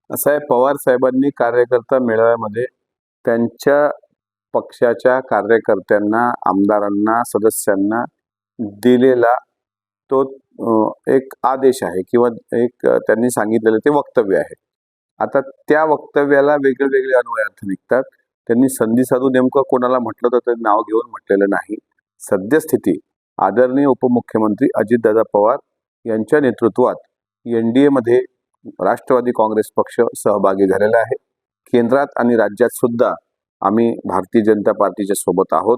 असं आहे, पवार साहेबांनी कार्यकर्ता मेळाव्यामध्ये त्यांच्या पक्षाच्या कार्यकर्त्यांना, आमदारांना, सदस्यांना दिलेला तो एक आदेश आहे किंवा एक त्यांनी सांगितलेलं ते वक्तव्य आहे. आता त्या वक्तव्याला वेगळे अन्वय अर्थ निघतात. त्यांनी संधी साधून नेमकं कोणाला म्हटलं तर ते नाव घेऊन म्हटलेलं नाही. सद्यस्थिती आदरणीय उपमुख्यमंत्री अजितदादा पवार यांच्या नेतृत्वात एनडीएमध्ये राष्ट्रवादी काँग्रेस पक्ष सहभागी झालेला आहे. केंद्रात आणि राज्यात सुद्धा आम्ही भारतीय जनता पार्टीच्या सोबत आहोत.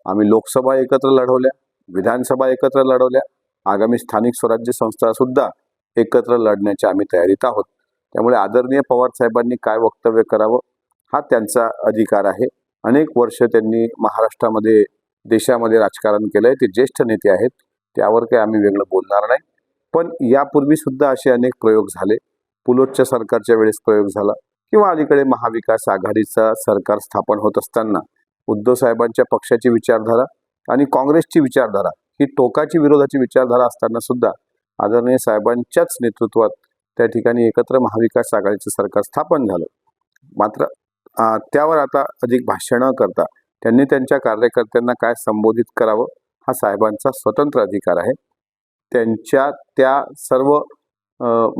आम्ही लोकसभा एकत्र लढवल्या, विधानसभा एकत्र लढवल्या, आगामी स्थानिक स्वराज्य संस्था सुद्धा एकत्र लढण्याच्या आम्ही तयारीत आहोत. त्यामुळे आदरणीय पवार साहेबांनी काय वक्तव्य करावं हा त्यांचा अधिकार आहे. अनेक वर्ष त्यांनी महाराष्ट्रामध्ये, देशामध्ये राजकारण केलंय. ते ज्येष्ठ नेते आहेत, त्यावर काही आम्ही वेगळं बोलणार नाही. पण यापूर्वी सुद्धा असे अनेक प्रयोग झाले. पुलोटच्या सरकारच्या वेळेस प्रयोग झाला किंवा अलीकडे महाविकास आघाडीचा सरकार स्थापन होत असताना उद्धव साहेबांच्या पक्षाची विचारधारा आणि काँग्रेसची विचारधारा ही टोकाची विरोधाची विचारधारा असताना सुद्धा आदरणीय साहेबांच्याच नेतृत्वात त्या ठिकाणी एकत्र महाविकास आघाडीचं सरकार स्थापन झालं. मात्र त्यावर आता अधिक भाष्य न करता त्यांनी त्यांच्या कार्यकर्त्यांना काय संबोधित करावं हा साहेबांचा स्वतंत्र अधिकार आहे. त्यांच्या त्या सर्व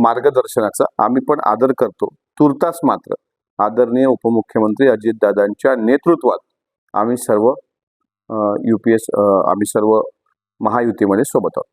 मार्गदर्शनाचा आम्ही पण आदर करतो. तुर्तास मात्र आदरणीय उपमुख्यमंत्री अजितदादांच्या नेतृत्वात आम्ही सर्व आम्ही सर्व महायुतीमध्ये सोबत आहोत.